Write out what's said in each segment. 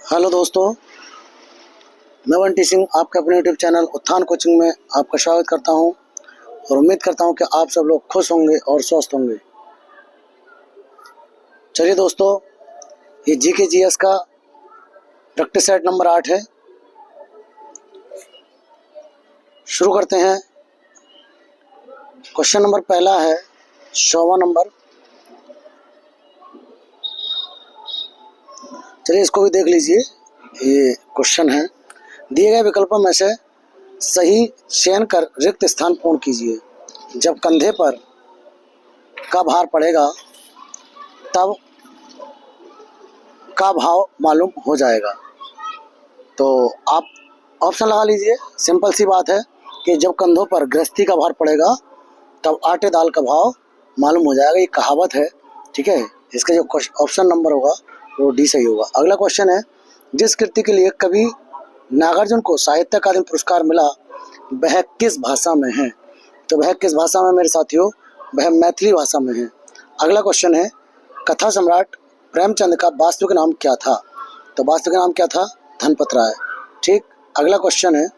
Hello दोस्तों, मैं बंटी सिंह आपके अपने यूट्यूब चैनल उत्थान कोचिंग में आपका स्वागत करता हूं और उम्मीद करता हूं कि आप सब लोग खुश होंगे और स्वस्थ होंगे। चलिए दोस्तों, ये जीके जीएस का प्रैक्टिस सेट नंबर 8 है। शुरू करते हैं। क्वेश्चन नंबर पहला है 100वां नंबर। चलिए इसको भी देख लीजिए। ये क्वेश्चन है, दिए गए विकल्पों में से सही चयन कर रिक्त स्थान पूर्ण कीजिए। जब कंधे पर का भार पड़ेगा तब का भाव मालूम हो जाएगा। तो आप ऑप्शन लगा लीजिए। सिंपल सी बात है कि जब कंधों पर गृहस्थी का भार पड़ेगा तब आटे दाल का भाव मालूम हो जाएगा। ये कहावत है, ठीक है। इसका जो ऑप्शन नंबर होगा वो डी सही होगा। अगला क्वेश्चन है, जिस कृति के लिए कवि नागार्जुन को साहित्य अकादमी पुरस्कार मिला वह किस भाषा में है? तो वह किस भाषा में मेरे साथियों? वह मैथिली भाषा में है। अगला क्वेश्चन है, कथा सम्राट प्रेमचंद का वास्तविक नाम क्या था? तो वास्तविक नाम क्या था? धनपत राय। ठीक। अगला क्वेश्चन है,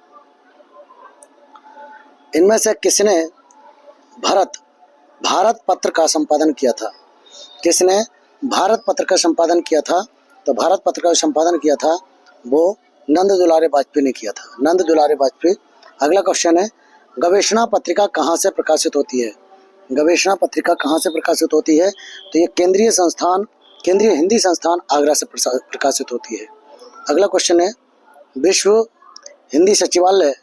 इनमें से किसने भारत पत्र का संपादन किया था? किसने भारत पत्र का संपादन किया था? तो भारत पत्र का संपादन किया था वो नंद दुलारे वाजपेयी ने किया था, नंद दुलारे वाजपेयी। अगला क्वेश्चन है, गवेषणा पत्रिका कहाँ से प्रकाशित होती है? गवेषणा पत्रिका कहाँ से प्रकाशित होती है? तो ये केंद्रीय हिंदी संस्थान आगरा से प्रकाशित होती है। अगला क्वेश्चन है, विश्व हिंदी सचिवालय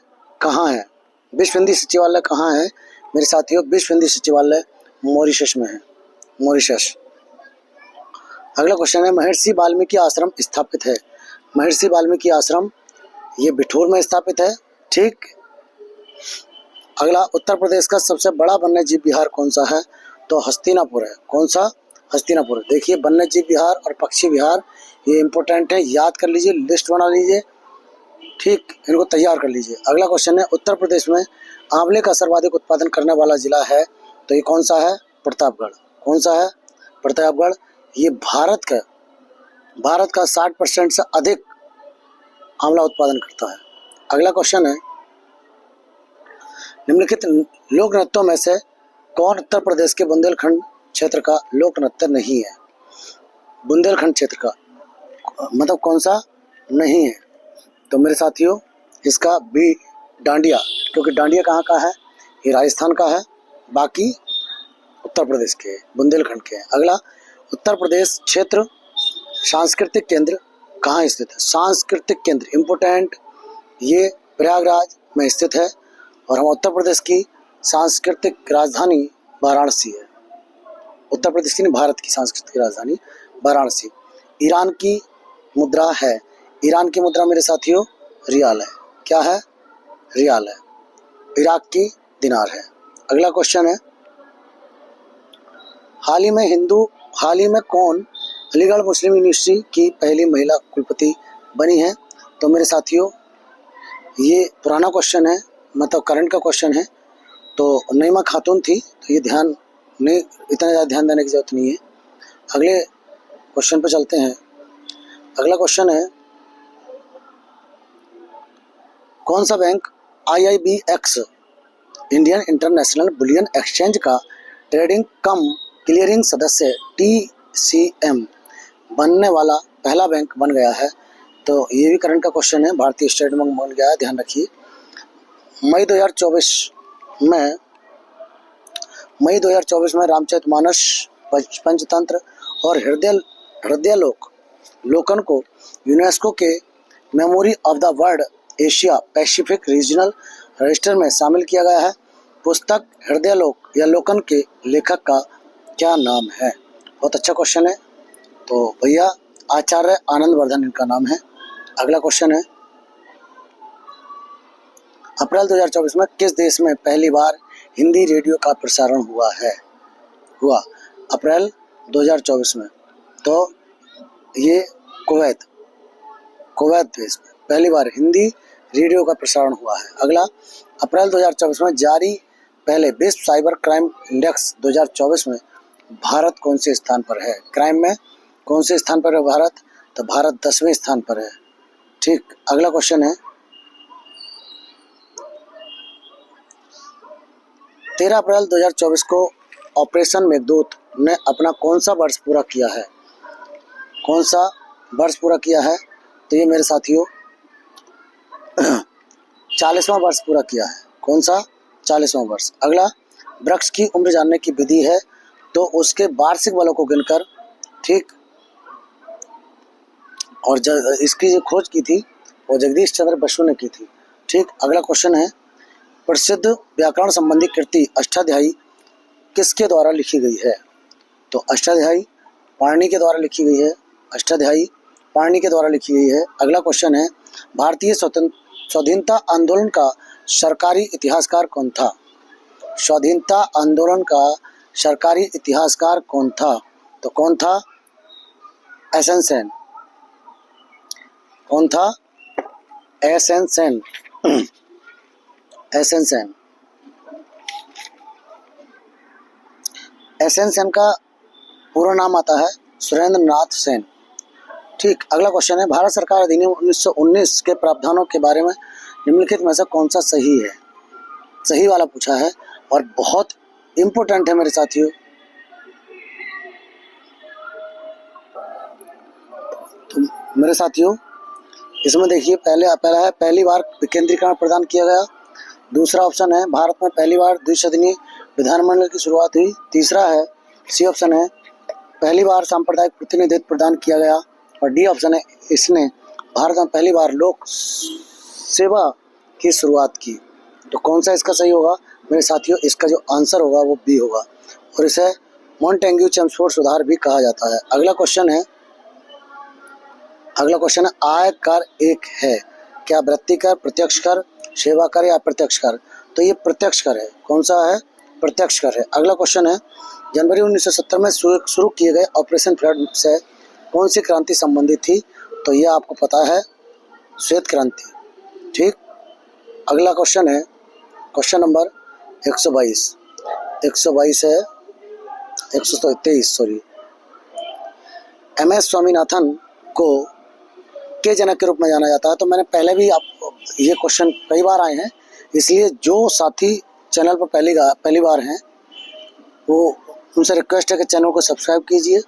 कहाँ है? विश्व हिंदी सचिवालय कहाँ है मेरे साथियों? विश्व हिंदी सचिवालय मॉरिशस में है, मॉरिशस। अगला क्वेश्चन है, महर्षि वाल्मीकि आश्रम स्थापित है? महर्षि वाल्मीकि आश्रम ये बिठूर में स्थापित है। ठीक। अगला, उत्तर प्रदेश का सबसे बड़ा वन्य जीव विहार कौन सा है? तो हस्तिनापुर है। कौन सा? हस्तिनापुर। देखिए, वन्य जीव विहार और पक्षी विहार ये इंपॉर्टेंट है, याद कर लीजिए, लिस्ट बना लीजिए, ठीक, इनको तैयार कर लीजिए। अगला क्वेश्चन है, उत्तर प्रदेश में आंवले का सर्वाधिक उत्पादन करने वाला जिला है? तो ये कौन सा है? प्रतापगढ़। कौन सा है? प्रतापगढ़। ये भारत का 60% से अधिक आंवला उत्पादन करता है। अगला क्वेश्चन है, निम्नलिखित लोक नृत्यों में से कौन उत्तर प्रदेश के बुंदेलखंड क्षेत्र का लोक नृत्य नहीं है? बुंदेलखंड क्षेत्र का मतलब कौन सा नहीं है? तो मेरे साथियों, इसका बी डांडिया, क्योंकि डांडिया कहाँ का है? ये राजस्थान का है, बाकी उत्तर प्रदेश के बुंदेलखंड के हैं। अगला, उत्तर प्रदेश क्षेत्र सांस्कृतिक केंद्र कहाँ स्थित है? सांस्कृतिक केंद्र इंपोर्टेंट, ये प्रयागराज में स्थित है और हम उत्तर प्रदेश की सांस्कृतिक राजधानी वाराणसी है। उत्तर प्रदेश की नहीं, भारत की सांस्कृतिक राजधानी वाराणसी। ईरान की मुद्रा है? ईरान की मुद्रा मेरे साथियों रियाल है। क्या है? रियाल है। इराक की दिनार है। अगला क्वेश्चन है, हाल ही में कौन अलीगढ़ मुस्लिम यूनिवर्सिटी की पहली महिला कुलपति बनी है? तो मेरे साथियों, ये पुराना क्वेश्चन है, मतलब करंट का क्वेश्चन है। तो नईमा खातून थी, तो ये ध्यान नहीं, इतना ज़्यादा ध्यान देने की जरूरत नहीं है। अगले क्वेश्चन पर चलते हैं। अगला क्वेश्चन है, कौन सा bank IIBX Indian international bullion exchange का ट्रेडिंग कम क्लियरिंग सदस्य TCM बनने वाला पहला बैंक बन गया है? तो ये भी करंट का क्वेश्चन है, भारतीय स्टेट बैंक बन गया है, ध्यान रखिए। मई 2024 में रामचरितमानस, पंचतंत्र और लोकन को यूनेस्को के memory of the world Asia Pacific regional register में शामिल किया गया है। पुस्तक हृदयलोक या लोकन के लेखक का क्या नाम है? बहुत अच्छा क्वेश्चन है। तो भैया आचार्य आनंदवर्धन इनका नाम है। अगला क्वेश्चन है, अप्रैल 2024 में किस देश में पहली बार हिंदी रेडियो का प्रसारण हुआ अप्रैल 2024 में? तो ये कुवैत देश में पहली बार हिंदी रेडियो का प्रसारण हुआ है। अगला, अप्रैल 2024 में जारी पहले विश्व साइबर क्राइम इंडेक्स 2024 में भारत कौन से स्थान पर है? क्राइम में कौन से स्थान पर है भारत? तो भारत 10वें स्थान पर है। ठीक, अगला क्वेश्चन है 13 अप्रैल 2024 को ऑपरेशन मेघदूत ने अपना कौन सा वर्ष पूरा किया है? कौन सा वर्ष पूरा किया है? तो ये मेरे साथियों 40वां वर्ष पूरा किया है। कौन सा? 40वां वर्ष। अगला, वृक्ष की उम्र जानने की विधि है तो उसके वार्षिक बलों को गिनकर, ठीक, और इसकी जो खोज की थी वो जगदीश चंद्र बसु ने की थी। ठीक, अगला क्वेश्चन है प्रसिद्ध व्याकरण संबंधी कृति अष्टाध्यायी किसके द्वारा लिखी गई है? तो अष्टाध्यायी पाणिनि के द्वारा लिखी गई है। अष्टाध्यायी पाणिनि के द्वारा लिखी गई है। अगला क्वेश्चन है भारतीय स्वाधीनता आंदोलन का सरकारी इतिहासकार कौन था? स्वाधीनता आंदोलन का सरकारी इतिहासकार कौन था? तो कौन था? एसएन सेन। कौन था? SN Sen. SN Sen. SN Sen का पूरा नाम आता है सुरेंद्र नाथ सेन। ठीक, अगला क्वेश्चन है भारत सरकार अधिनियम 1919 के प्रावधानों के बारे में निम्नलिखित में से कौन सा सही है? सही वाला पूछा है और बहुत इंपॉर्टेंट है मेरे साथियों। तो मेरे साथियों इसमें देखिए पहला है पहली बार विकेंद्रीकरण प्रदान किया गया। दूसरा ऑप्शन है भारत में पहली बार द्विसदनीय विधानमंडल की शुरुआत हुई। तीसरा है सी ऑप्शन है पहली बार सांप्रदायिक प्रतिनिधित्व प्रदान किया गया। और डी ऑप्शन है इसने भारत में पहली बार लोक सेवा की शुरुआत की। तो कौन सा इसका सही होगा मेरे साथियों? इसका जो आंसर होगा वो बी होगा और इसे मॉन्टेग्यू चेम्सफोर्ड सुधार भी कहा जाता है। अगला क्वेश्चन है आय कर एक है क्या? वृत्ति कर, प्रत्यक्ष कर, सेवा कर या प्रत्यक्ष कर? तो ये प्रत्यक्ष कर है। कौन सा है? प्रत्यक्ष कर है। अगला क्वेश्चन है जनवरी 1970 में शुरू किए गए ऑपरेशन फ्लड से कौन सी क्रांति संबंधित थी? तो ये आपको पता है श्वेत क्रांति। ठीक, अगला क्वेश्चन है क्वेश्चन नंबर 122 है 123 सॉरी। MS स्वामीनाथन को के जनक के रूप में जाना जाता है। तो मैंने पहले भी आप ये क्वेश्चन कई बार आए हैं, इसलिए जो साथी चैनल पर पहली बार हैं वो उनसे रिक्वेस्ट है कि चैनल को सब्सक्राइब कीजिए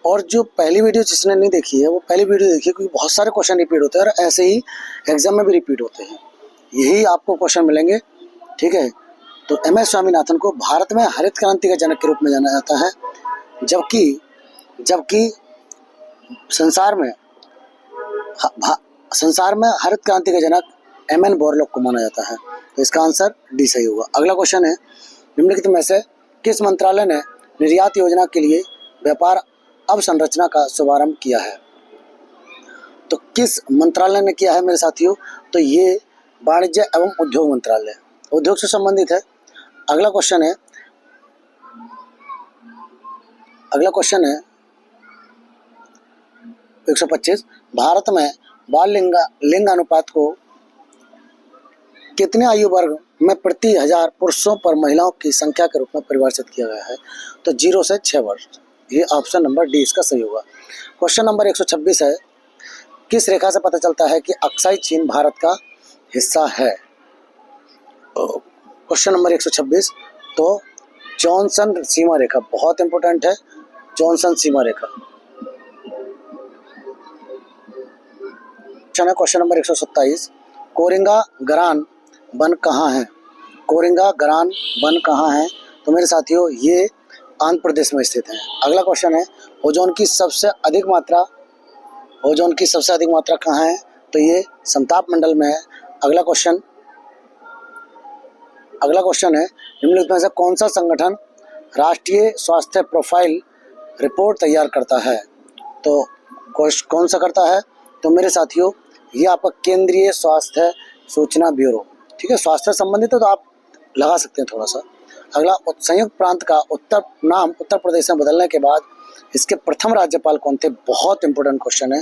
और जो पहली वीडियो जिसने नहीं देखी है वो पहली वीडियो देखिए क्योंकि बहुत सारे क्वेश्चन रिपीट होते हैं और ऐसे ही एग्जाम में भी रिपीट होते हैं। यही आपको क्वेश्चन मिलेंगे। ठीक है, तो MS स्वामीनाथन को भारत में हरित क्रांति के जनक के रूप में जाना जाता है, जबकि संसार में हरित क्रांति के जनक MN बोरलॉग को माना जाता है। तो इसका आंसर डी सही होगा। अगला क्वेश्चन है निम्नलिखित में से किस मंत्रालय ने निर्यात योजना के लिए व्यापार अवसंरचना का शुभारंभ किया है? तो किस मंत्रालय ने किया है मेरे साथियों? तो ये वाणिज्य एवं उद्योग मंत्रालय, उद्योग से संबंधित है। अगला क्वेश्चन है 125 भारत में बाल लिंग अनुपात को कितने आयु वर्ग में प्रति 1000 पुरुषों पर महिलाओं की संख्या के रूप में परिभाषित किया गया है? तो 0 से 6 वर्ष। ये ऑप्शन नंबर डी इसका सही होगा। क्वेश्चन नंबर 126 है किस रेखा से पता चलता है कि अक्साई चीन भारत का हिस्सा है? क्वेश्चन नंबर 126 तो जॉनसन सीमा रेखा बहुत इंपॉर्टेंट है। जॉनसन सीमा रेखा। क्वेश्चन नंबर 127 कोरिंगा गरान वन कहाँ है? कोरिंगा गरान वन कहाँ है? तो मेरे साथियों ये आंध्र प्रदेश में स्थित है। अगला क्वेश्चन है ओजोन की सबसे अधिक मात्रा कहाँ है? तो ये समताप मंडल में है। अगला क्वेश्चन है निम्नलिखित में से कौन सा संगठन राष्ट्रीय स्वास्थ्य प्रोफाइल रिपोर्ट तैयार करता है? तो कौन सा करता है? तो मेरे साथियों ये आपका केंद्रीय स्वास्थ्य सूचना ब्यूरो। ठीक है, स्वास्थ्य से संबंधित है तो आप लगा सकते हैं थोड़ा सा। अगला संयुक्त प्रांत का उत्तर प्रदेश में बदलने के बाद इसके प्रथम राज्यपाल कौन थे? बहुत इंपॉर्टेंट क्वेश्चन है।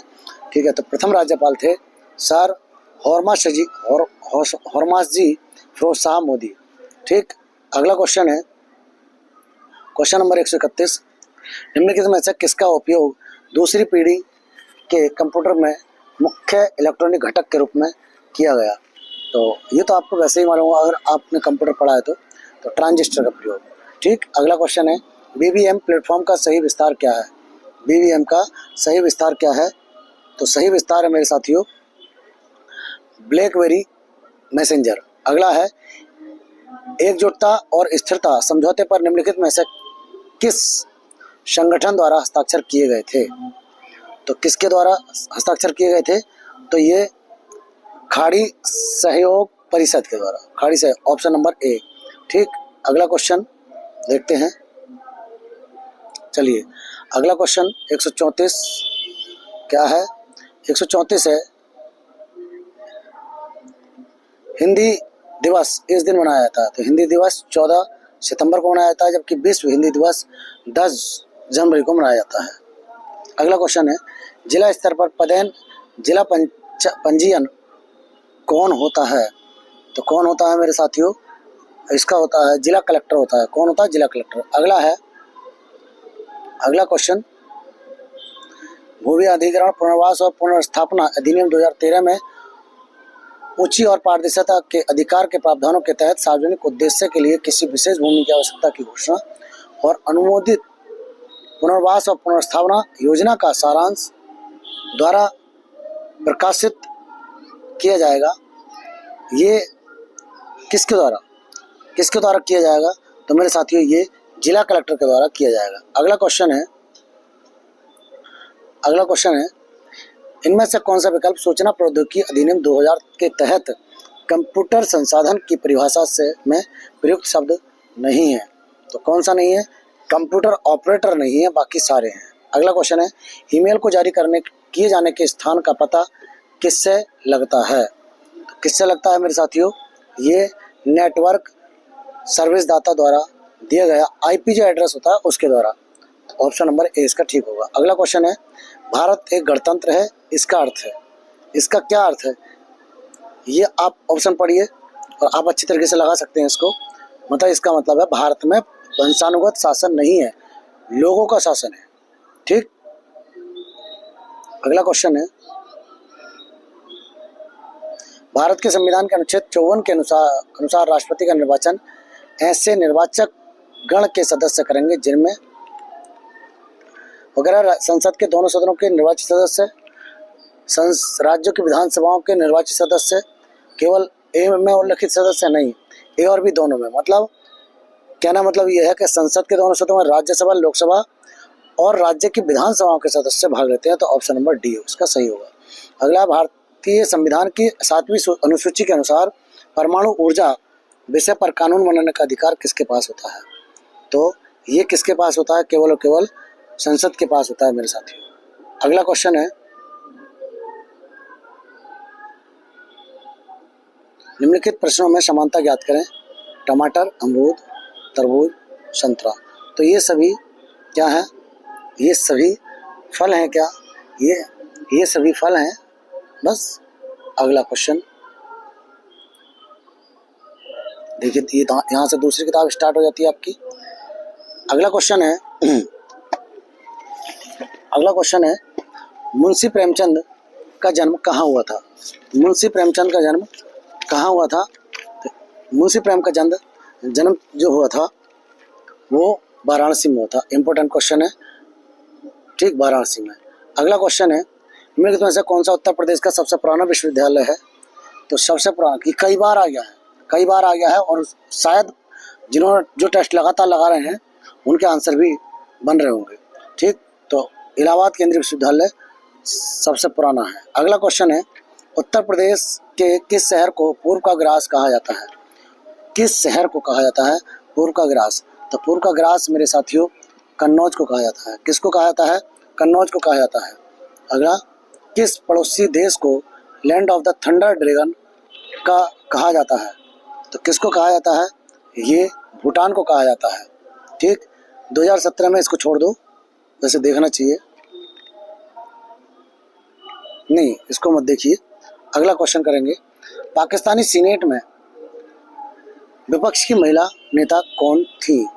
ठीक है, तो प्रथम राज्यपाल थे सर हरमास जी फिरोज शाह मोदी। ठीक, अगला क्वेश्चन है क्वेश्चन नंबर 131 निम्नलिखित में से किसका उपयोग दूसरी पीढ़ी के कंप्यूटर में मुख्य इलेक्ट्रॉनिक घटक के रूप में किया गया। तो ये तो आपको वैसे ही मालूम होगा अगर आपने कंप्यूटर पढ़ा है तो ट्रांजिस्टर का प्रयोग। ठीक, अगला क्वेश्चन है बीबीएम प्लेटफॉर्म का सही विस्तार क्या है? बीबीएम का सही विस्तार क्या है? तो सही विस्तार है मेरे साथियों ब्लैकबेरी मैसेंजर। अगला है एकजुटता और स्थिरता समझौते पर निम्नलिखित में से किस संगठन द्वारा हस्ताक्षर किए गए थे? तो किसके द्वारा हस्ताक्षर किए गए थे? तो ये खाड़ी सहयोग परिषद के द्वारा, खाड़ी से ऑप्शन नंबर ए। ठीक, अगला क्वेश्चन देखते हैं। चलिए अगला क्वेश्चन 134 क्या है? 134 है हिंदी दिवस इस दिन मनाया जाता है। तो हिंदी दिवस 14 सितंबर को मनाया जाता है, जबकि विश्व हिंदी दिवस 10 जनवरी को मनाया जाता है। अगला क्वेश्चन है जिला स्तर पर पदेन जिला पंजीयन कौन होता है? तो कौन होता है मेरे साथियों? इसका होता है जिला कलेक्टर होता है। कौन होता है? जिला कलेक्टर। अगला है अगला क्वेश्चन भूमि अधिग्रहण पुनर्वास और पुनर्स्थापना अधिनियम 2013 में ऊंची और पारदर्शिता के अधिकार के प्रावधानों के तहत सार्वजनिक उद्देश्य के लिए किसी विशेष भूमि की आवश्यकता की घोषणा और अनुमोदित पुनर्वास और पुनर्स्थापना योजना का सारांश द्वारा प्रकाशित किया जाएगा। ये किसके द्वारा किया जाएगा? तो मेरे साथियों ये जिला कलेक्टर के द्वारा किया जाएगा। अगला क्वेश्चन है इनमें से कौन सा विकल्प सूचना प्रौद्योगिकी अधिनियम 2000 के तहत कंप्यूटर संसाधन की परिभाषा से में प्रयुक्त शब्द नहीं है? तो कौन सा नहीं है? कंप्यूटर ऑपरेटर नहीं है, बाकी सारे हैं। अगला क्वेश्चन है ईमेल को जारी किए जाने के स्थान का पता किससे लगता है? तो किससे लगता है मेरे साथियों? ये नेटवर्क सर्विस दाता द्वारा दिया गया आईपी जो एड्रेस होता है उसके द्वारा। ऑप्शन नंबर ए इसका ठीक होगा। अगला क्वेश्चन है भारत एक गणतंत्र है, इसका अर्थ है, इसका क्या अर्थ है? ये आप ऑप्शन पढ़िए और आप अच्छी तरीके से लगा सकते हैं इसको। मतलब इसका मतलब है भारत में वंशानुगत शासन नहीं है, लोगों का शासन है। ठीक, अगला क्वेश्चन है भारत के संविधान के अनुच्छेद 54 के अनुसार राष्ट्रपति का निर्वाचन ऐसे निर्वाचक गण के सदस्य करेंगे जिनमें वगैरह संसद के दोनों सदनों के निर्वाचित सदस्य, राज्यों की विधानसभाओं के निर्वाचित सदस्य, केवल ए में उल्लिखित सदस्य नहीं, ए और बी दोनों में। मतलब कहना मतलब यह है कि संसद के दोनों सदनों में राज्यसभा, लोकसभा और राज्य की विधानसभाओं के सदस्य भाग लेते हैं। तो ऑप्शन नंबर डी उसका सही होगा। अगला भारतीय संविधान की 7वीं अनुसूची के अनुसार परमाणु ऊर्जा विषय पर कानून बनाने का अधिकार किसके पास होता है? तो ये किसके पास होता है? केवल और केवल संसद के पास होता है मेरे साथियों। अगला क्वेश्चन है निम्नलिखित प्रश्नों में समानता ज्ञात करें। टमाटर, अमरूद, तरबूज, संतरा। तो ये सभी क्या है? ये सभी फल हैं क्या? ये सभी फल हैं बस। अगला क्वेश्चन देखिए, ये यहाँ से दूसरी किताब स्टार्ट हो जाती है आपकी। अगला क्वेश्चन है मुंशी प्रेमचंद का जन्म कहाँ हुआ था? मुंशी प्रेमचंद का जन्म कहाँ हुआ था? मुंशी प्रेम का जन्म जो हुआ था वो वाराणसी में हुआ था। इंपॉर्टेंट क्वेश्चन है। ठीक, वाराणसी में। अगला क्वेश्चन है निम्नलिखित में से कौन सा उत्तर प्रदेश का सबसे पुराना विश्वविद्यालय है? तो सबसे पुराना कि कई बार आ गया है और शायद जिन्होंने जो टेस्ट लगातार लगा रहे हैं उनके आंसर भी बन रहे होंगे। ठीक, तो इलाहाबाद केंद्रीय विश्वविद्यालय सबसे पुराना है। अगला क्वेश्चन है उत्तर प्रदेश के किस शहर को पूर्व का ग्रास कहा जाता है? किस शहर को कहा जाता है पूर्व का ग्रास? तो पूर्व का ग्रास मेरे साथियों कन्नौज को कहा जाता है। किसको कहा जाता है? कन्नौज को कहा जाता है। अगला किस पड़ोसी देश को land of the thunder dragon का कहा जाता है? तो किसको कहा जाता है? ये भूटान को कहा जाता है। ठीक, 2017 में इसको छोड़ दो, वैसे देखना चाहिए नहीं, इसको मत देखिए। अगला क्वेश्चन करेंगे पाकिस्तानी सीनेट में विपक्ष की महिला नेता कौन थी?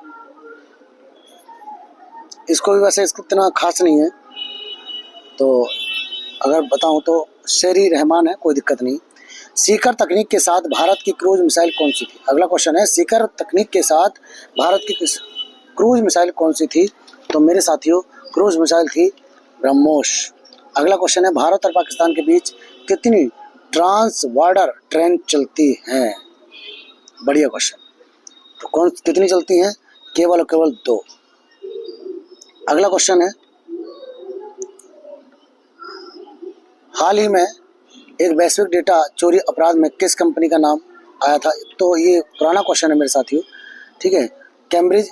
इसको भी वैसे इसको इतना खास नहीं है, तो अगर बताऊं तो शेरी रहमान है, कोई दिक्कत नहीं। सीकर तकनीक के साथ भारत की क्रूज मिसाइल कौन सी थी? अगला क्वेश्चन है, सीकर तकनीक के साथ भारत की क्रूज मिसाइल कौन सी थी? तो मेरे साथियों, क्रूज मिसाइल थी ब्रह्मोस। अगला क्वेश्चन है, भारत और पाकिस्तान के बीच कितनी ट्रांस बॉर्डर ट्रेन चलती हैं? बढ़िया क्वेश्चन। तो कौन कितनी चलती हैं? केवल और केवल 2। अगला क्वेश्चन है, हाल ही में एक वैश्विक डेटा चोरी अपराध में किस कंपनी का नाम आया था? तो ये पुराना क्वेश्चन है मेरे साथियों, ठीक है, कैम्ब्रिज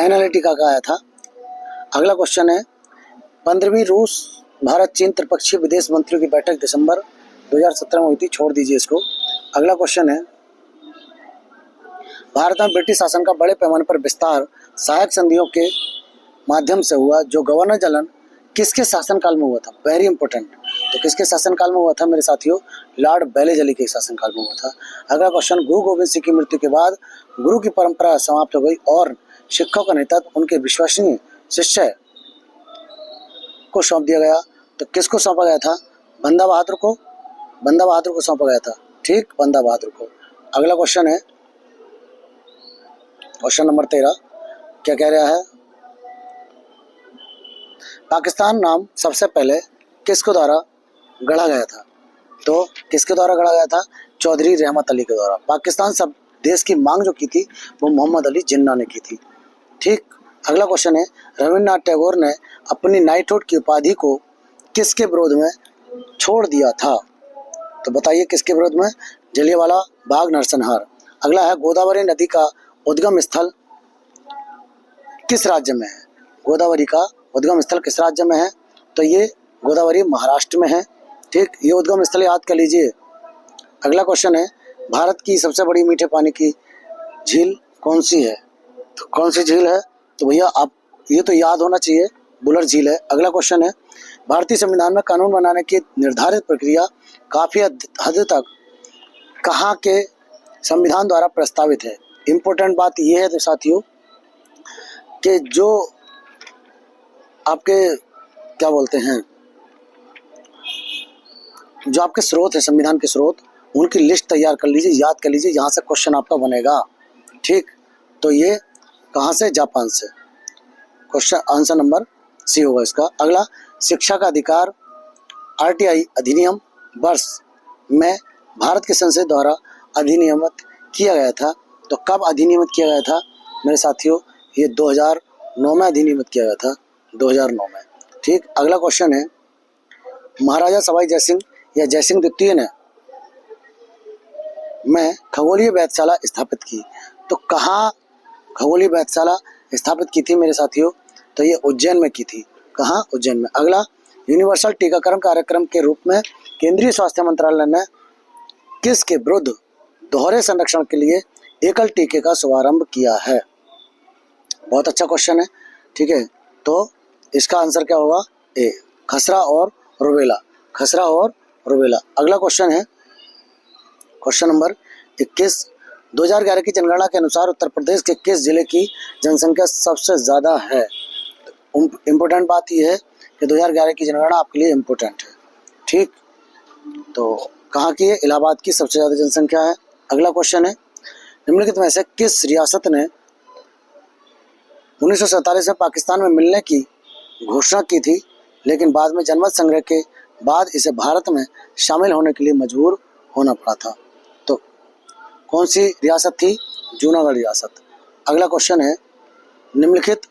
एनालिटिका का आया था। अगला क्वेश्चन है, 15वीं रूस भारत चीन त्रिपक्षीय विदेश मंत्रियों की बैठक दिसंबर 2017 में हुई थी, छोड़ दीजिए इसको। अगला क्वेश्चन है, भारत में ब्रिटिश शासन का बड़े पैमाने पर विस्तार सहायक संधियों के माध्यम से हुआ, जो गवर्नर जनरल किसके शासनकाल में हुआ था? Very important. तो किसके शासनकाल में हुआ था मेरे साथियों? लॉर्ड बेलेजली के शासनकाल में हुआ था। अगला क्वेश्चन, गुरु गोविंद सिंह की मृत्यु के बाद गुरु की परंपरा समाप्त हो गई और सिखों का नेतृत्व उनके विश्वसनीय शिष्य को सौंप दिया गया। तो किसको सौंपा गया था? बंदा बहादुर को। बंदा बहादुर को सौंपा गया था, ठीक, बंदा बहादुर को। अगला क्वेश्चन है, क्वेश्चन नंबर 13, क्या कह रहा है? पाकिस्तान नाम सबसे पहले किसके द्वारा गढ़ा गया था? तो किसके द्वारा गढ़ा गया था? चौधरी रहमत अली के द्वारा। पाकिस्तान सब देश की मांग जो की थी वो मोहम्मद अली जिन्ना ने की थी, ठीक। अगला क्वेश्चन है, रविन्द्रनाथ टैगोर ने अपनी नाइटहुड की उपाधि को किसके विरोध में छोड़ दिया था? तो बताइए किसके विरोध में? जलियांवाला बाग नरसंहार। अगला है, गोदावरी नदी का उद्गम स्थल किस राज्य में है? गोदावरी का उद्गम स्थल किस राज्य में है? तो ये गोदावरी महाराष्ट्र में है, ठीक, ये उद्गम स्थल याद कर लीजिए। अगला क्वेश्चन है, भारत की सबसे बड़ी मीठे पानी की झील कौन सी है? तो कौन सी झील है? तो भैया आप ये तो याद होना चाहिए, बुलर झील है। अगला क्वेश्चन है, भारतीय संविधान में कानून बनाने की निर्धारित प्रक्रिया काफी हद तक कहाँ के संविधान द्वारा प्रस्तावित है? इंपॉर्टेंट बात यह है तो साथियों कि जो आपके क्या बोलते हैं, जो आपके स्रोत है संविधान के स्रोत, उनकी लिस्ट तैयार कर लीजिए, याद कर लीजिए, यहाँ से क्वेश्चन आपका बनेगा, ठीक। तो ये कहाँ से? जापान से। क्वेश्चन आंसर नंबर सी होगा इसका। अगला, शिक्षा का अधिकार आरटीआई अधिनियम वर्ष में भारत की संसद द्वारा अधिनियमित किया गया था। तो कब अधिनियमित किया गया था मेरे साथियों? ये 2009 में अधिनियमित किया गया था, 2009 में, ठीक। अगला क्वेश्चन है, महाराजा सवाई जयसिंह या जयसिंह द्वितीय ने में खगोलीय वेधशाला स्थापित की। तो कहाँ खगोलीय वेधशाला स्थापित की थी मेरे साथियों? तो ये उज्जैन में की थी। कहाँ? उज्जैन में। अगला, यूनिवर्सल टीकाकरण कार्यक्रम के रूप में केंद्रीय स्वास्थ्य मंत्रालय ने किसके विरुद्ध दोहरे संरक्षण के लिए एकल टीके का शुभारंभ किया है? बहुत अच्छा क्वेश्चन है, ठीक है। तो इसका आंसर क्या होगा? ए, खसरा और रूबेला। खसरा और रूबेला। अगला क्वेश्चन है, क्वेश्चन नंबर 21, 2011 की जनगणना के अनुसार उत्तर प्रदेश के किस जिले की जनसंख्या सबसे ज़्यादा है? इम्पोर्टेंट बात यह है कि 2011 की जनगणना आपके लिए इम्पोर्टेंट है, ठीक। तो कहाँ की है? इलाहाबाद की सबसे ज़्यादा जनसंख्या है। अगला क्वेश्चन है, निम्नलिखित में से किस रियासत ने 1947 में पाकिस्तान में मिलने की घोषणा की थी, लेकिन बाद में जनमत संग्रह के बाद इसे भारत में शामिल होने के लिए मजबूर होना पड़ा था? तो कौन सी रियासत थी? जूनागढ़ रियासत। अगला क्वेश्चन है, निम्नलिखित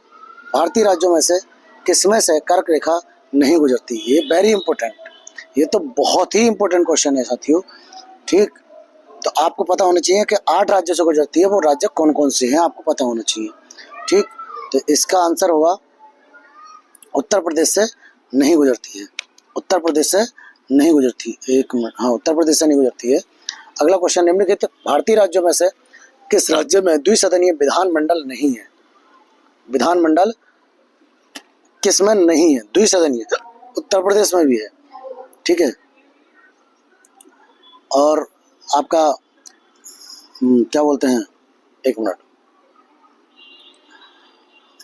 भारतीय राज्यों में से किसमें से कर्क रेखा नहीं गुजरती? ये वेरी इंपॉर्टेंट, ये तो बहुत ही इंपॉर्टेंट क्वेश्चन है साथियों, ठीक। तो आपको पता होना चाहिए कि 8 राज्यों से गुजरती है, वो राज्य कौन कौन से हैं आपको पता होना चाहिए, ठीक। तो इसका आंसर होगा उत्तर प्रदेश से नहीं गुजरती है। उत्तर प्रदेश से नहीं गुजरती, एक मिनट, हाँ, उत्तर प्रदेश से नहीं गुजरती है। अगला क्वेश्चन, निम्नलिखित भारतीय राज्यों में से किस राज्य में द्विसदनीय विधानमंडल नहीं है? विधानमंडल किसमें नहीं है? द्विसदनीय उत्तर प्रदेश में भी है, ठीक है। और आपका क्या बोलते हैं, एक मिनट,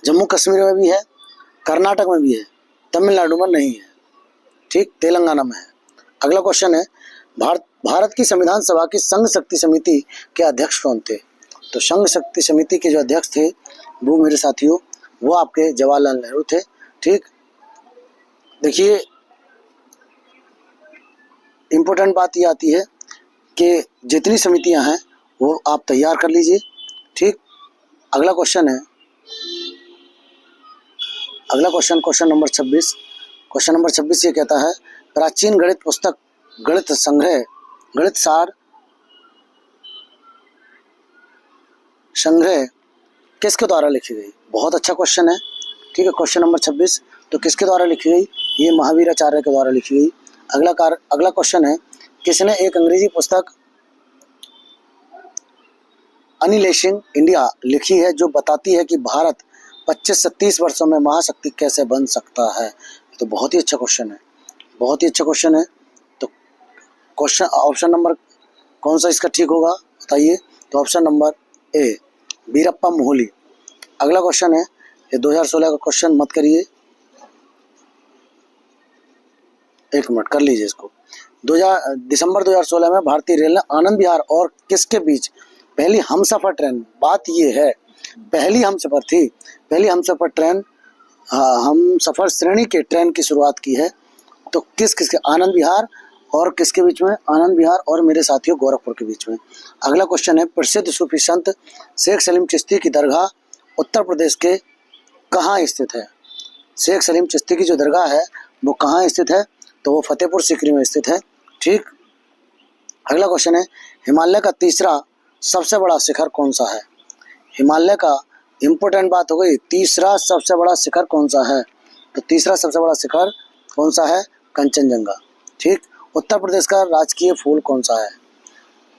जम्मू कश्मीर में भी है, कर्नाटक में भी है, तमिलनाडु में नहीं है, ठीक, तेलंगाना में है। अगला क्वेश्चन है, भारत की संविधान सभा की संघ शक्ति समिति के अध्यक्ष कौन थे? तो संघ शक्ति समिति के जो अध्यक्ष थे वो मेरे साथियों वो आपके जवाहरलाल नेहरू थे। ठीक, देखिए इम्पोर्टेंट बात ये आती है कि जितनी समितियां हैं वो आप तैयार कर लीजिए। ठीक, अगला क्वेश्चन है, अगला क्वेश्चन नंबर 26। क्वेश्चन नंबर 26 ये कहता है, प्राचीन गणित पुस्तक गणित संग्रह गणित सार संग्रह किसके द्वारा लिखी गई? बहुत अच्छा क्वेश्चन है। ठीक है, क्वेश्चन नंबर 26 तो किसके द्वारा लिखी गई? ये महावीराचार्य के द्वारा लिखी गई। अगला क्वेश्चन है, किसने एक अंग्रेजी पुस्तक अनिलेशिंग इंडिया लिखी है जो बताती है कि भारत 25 से 30 वर्षों में महाशक्ति कैसे बन सकता है? तो बहुत ही अच्छा क्वेश्चन है, बहुत ही अच्छा क्वेश्चन है। तो क्वेश्चन ऑप्शन नंबर कौन सा इसका ठीक होगा बताइए? तो option number A Veerappa Mohali. अगला क्वेश्चन है, ये 2016 का क्वेश्चन मत करिए, एक मिनट कर लीजिए इसको। दिसंबर 2016 में भारतीय रेल ने आनंद विहार और किसके बीच पहली हमसफर ट्रेन, बात ये है पहली हमसफर थी, पहली हमसफर ट्रेन हम सफर श्रेणी के ट्रेन की शुरुआत की है। तो किसके? आनंद विहार और किसके बीच में? आनंद विहार और मेरे साथियों गोरखपुर के बीच में। अगला क्वेश्चन है, प्रसिद्ध सूफी संत शेख सलीम चिश्ती की दरगाह उत्तर प्रदेश के कहाँ स्थित है? शेख सलीम चिश्ती की जो दरगाह है वो कहाँ स्थित है? तो वो फतेहपुर सीकरी में स्थित है। ठीक, अगला क्वेश्चन है, हिमालय का तीसरा सबसे बड़ा शिखर कौन सा है? हिमालय का इम्पोर्टेंट बात हो गई, तीसरा सबसे बड़ा शिखर कौन सा है? तो तीसरा सबसे बड़ा शिखर कौन सा है? कंचनजंगा। ठीक, उत्तर प्रदेश का राजकीय फूल कौन सा है?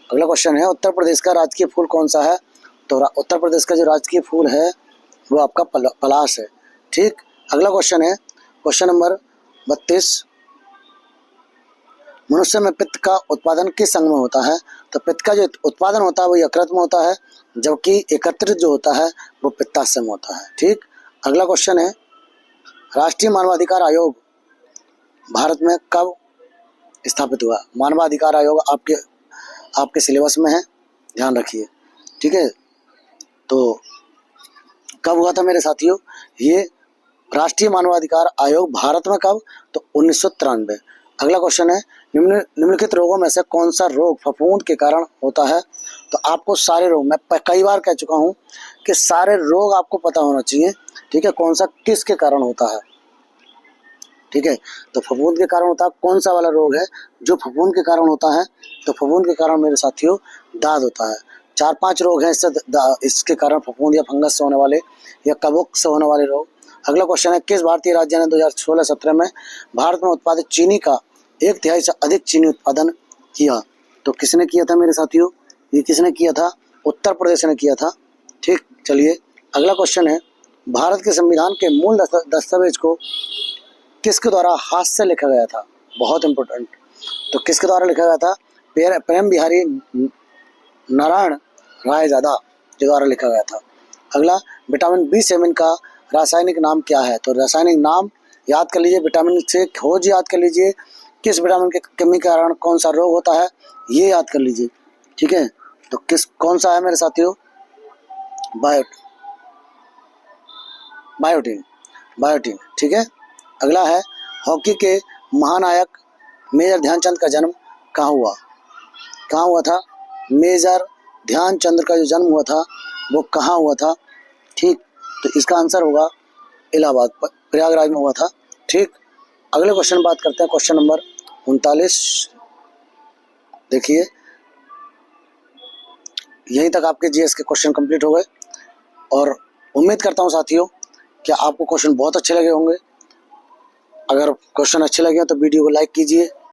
अगला क्वेश्चन है, उत्तर प्रदेश का राजकीय फूल कौन सा है? तो उत्तर प्रदेश का जो राजकीय फूल है वो आपका पलाश है। ठीक, अगला क्वेश्चन है, क्वेश्चन नंबर 32, मनुष्य में पित्त का उत्पादन किस अंग में होता है? तो पित्त का जो उत्पादन होता है वो यकृत में होता है, जबकि एकत्रित जो होता है वो पित्ताशय में होता है। ठीक, अगला क्वेश्चन है, राष्ट्रीय मानवाधिकार आयोग भारत में कब स्थापित हुआ? मानवाधिकार आयोग आपके सिलेबस में है, ध्यान रखिए। ठीक है, तो कब हुआ था मेरे साथियों ये राष्ट्रीय मानवाधिकार आयोग भारत में कब? तो 1993। अगला क्वेश्चन है, निम्नलिखित रोगों में से कौन सा रोग फफूंद के कारण होता है? तो आपको सारे रोग, मैं कई बार कह चुका हूं कि सारे रोग आपको पता होना चाहिए। ठीक है, कौन सा किसके कारण होता है? ठीक है, तो फफूंद के कारण होता है। कौन सा वाला रोग है जो फफूंद के कारण होता है? तो फफूंद के कारण मेरे साथियों दाद होता है। 4-5 रोग हैं इसके कारण फफूंद या फंगस से होने वाले या कवक से होने वाले रोग। अगला क्वेश्चन है, किस भारतीय राज्य ने 2016-17 में भारत में उत्पादित चीनी का 1/3 से अधिक चीनी उत्पादन किया? तो किसने किया था मेरे साथियों? ये किसने किया था? उत्तर प्रदेश ने किया था। ठीक, चलिए अगला क्वेश्चन है, भारत के संविधान के मूल दस्तावेज को किसके द्वारा हाथ से लिखा गया था? बहुत इंपॉर्टेंट। तो किसके द्वारा लिखा गया था? प्रेम बिहारी नारायण रायजादा के द्वारा लिखा गया था। अगला, विटामिन B7 का रासायनिक नाम क्या है? तो रासायनिक नाम याद कर लीजिए, विटामिन से खोज याद कर लीजिए, किस विटामिन की कमी के कारण कौन सा रोग होता है ये याद कर लीजिए। ठीक है, तो कौन सा है मेरे साथियों? बायोटीन। ठीक है, अगला है, हॉकी के महानायक मेजर ध्यानचंद का जन्म कहाँ हुआ था? मेजर ध्यानचंद का जो जन्म हुआ था वो कहाँ हुआ था? ठीक, तो इसका आंसर होगा इलाहाबाद, प्रयागराज में हुआ था। ठीक, अगले क्वेश्चन बात करते हैं, क्वेश्चन नंबर 39। देखिए यहीं तक आपके जीएस के क्वेश्चन कंप्लीट हो गए और उम्मीद करता हूं साथियों कि आपको क्वेश्चन बहुत अच्छे लगे होंगे। अगर क्वेश्चन अच्छे लगे तो वीडियो को लाइक कीजिए।